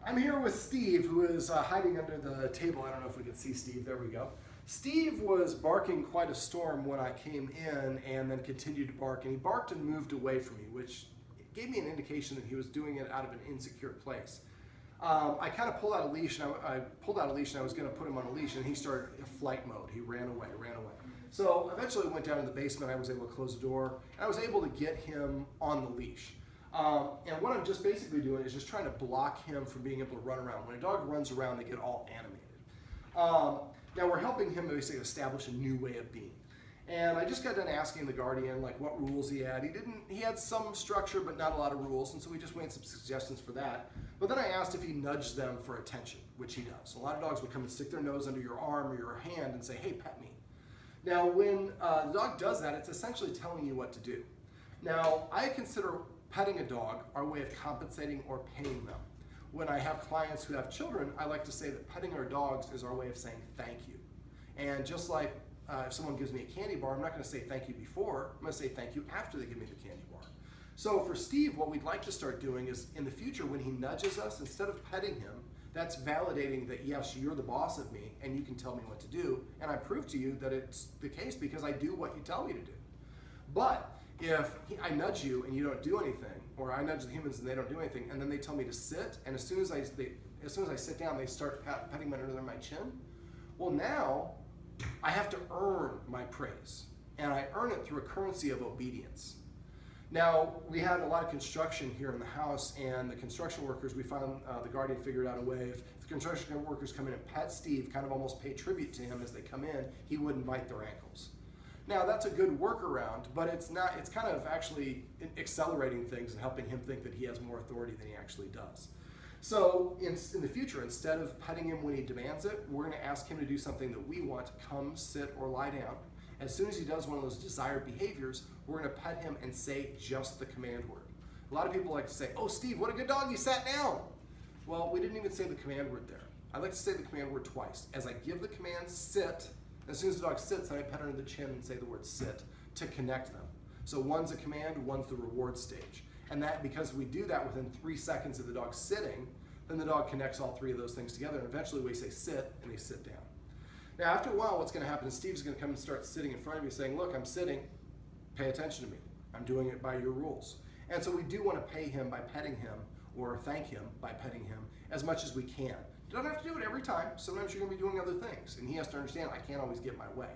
I'm here with Steve, who is hiding under the table. I don't know if we can see Steve. There we go. Steve was barking quite a storm when I came in and then continued to bark. And he barked and moved away from me, which gave me an indication that he was doing it out of an insecure place. I kind of pulled out a leash, and I pulled out a leash, and I was going to put him on a leash, and he started flight mode. He ran away. So eventually went down to the basement. I was able to close the door, and I was able to get him on the leash. And what I'm just basically doing is just trying to block him from being able to run around. When a dog runs around, they get all animated. Now we're helping him basically establish a new way of being. And I just got done asking the guardian like what rules he had. He had some structure but not a lot of rules, and so we just made some suggestions for that. But then I asked if he nudged them for attention, which he does. A lot of dogs would come and stick their nose under your arm or your hand and say, hey, pet me. Now when the dog does that, it's essentially telling you what to do. Now I consider petting a dog our way of compensating or paying them. When I have clients who have children, I like to say that petting our dogs is our way of saying thank you. And just like if someone gives me a candy bar, I'm not going to say thank you before, I'm going to say thank you after they give me the candy bar. So for Steve, what we'd like to start doing is in the future when he nudges us, instead of petting him, that's validating that yes, you're the boss of me and you can tell me what to do, and I prove to you that it's the case because I do what you tell me to do. But if I nudge you and you don't do anything, or I nudge the humans and they don't do anything, and then they tell me to sit, and as soon as I sit down, they start petting me under my chin. Well, now I have to earn my praise, and I earn it through a currency of obedience. Now we had a lot of construction here in the house, and the construction workers, we found the guardian figured out a way. If the construction workers come in and pet Steve, kind of almost pay tribute to him as they come in, he wouldn't bite their ankles. Now that's a good workaround, but it's not. It's kind of actually accelerating things and helping him think that he has more authority than he actually does. So in the future, instead of petting him when he demands it, we're going to ask him to do something that we want: come, sit, or lie down. As soon as he does one of those desired behaviors, we're going to pet him and say just the command word. A lot of people like to say, "Oh, Steve, what a good dog! You sat down." Well, we didn't even say the command word there. I like to say the command word twice. As I give the command sit. As soon as the dog sits, then I pet under the chin and say the word sit to connect them. So one's a command, one's the reward stage. And that, because we do that within 3 seconds of the dog sitting, then the dog connects all three of those things together, and eventually we say sit, and they sit down. Now after a while, what's going to happen is Steve's going to come and start sitting in front of you saying, look, I'm sitting, pay attention to me. I'm doing it by your rules. And so we do want to pay him by petting him, or thank him by petting him as much as we can. You don't have to do it every time. Sometimes you're going to be doing other things, and he has to understand I can't always get my way.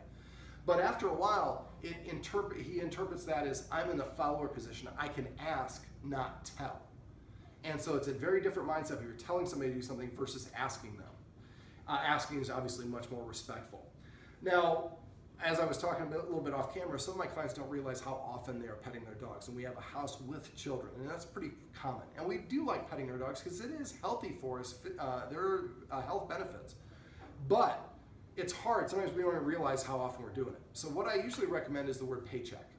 But after a while, he interprets that as I'm in the follower position. I can ask, not tell. And so it's a very different mindset if you're telling somebody to do something versus asking them. Asking is obviously much more respectful. Now, as I was talking a little bit off camera, some of my clients don't realize how often they are petting their dogs, and we have a house with children, and that's pretty common. And we do like petting our dogs because it is healthy for us. There are health benefits. But it's hard. Sometimes we don't even realize how often we're doing it. So what I usually recommend is the word paycheck.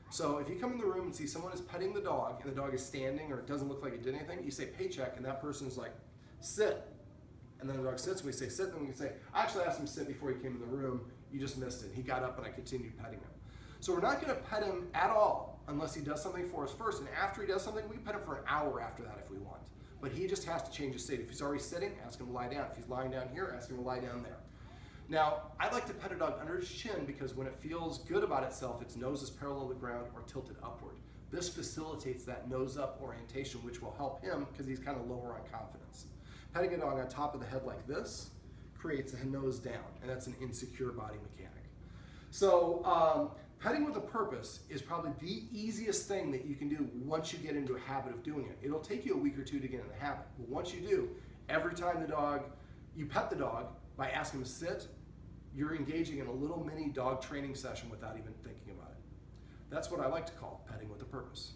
So if you come in the room and see someone is petting the dog, and the dog is standing or it doesn't look like it did anything, you say paycheck, and that person's like, sit. And then the dog sits, and we say sit, and we can say, I actually asked him to sit before he came in the room. You just missed it. He got up and I continued petting him. So we're not going to pet him at all unless he does something for us first. And after he does something, we can pet him for an hour after that if we want. But he just has to change his state. If he's already sitting, ask him to lie down. If he's lying down here, ask him to lie down there. Now, I like to pet a dog under his chin because when it feels good about itself, its nose is parallel to the ground or tilted upward. This facilitates that nose up orientation, which will help him because he's kind of lower on confidence. Petting a dog on top of the head like this creates a nose down, and that's an insecure body mechanic. So petting with a purpose is probably the easiest thing that you can do once you get into a habit of doing it. It'll take you a week or two to get in the habit, but once you do, every time you pet the dog by asking him to sit, you're engaging in a little mini dog training session without even thinking about it. That's what I like to call petting with a purpose.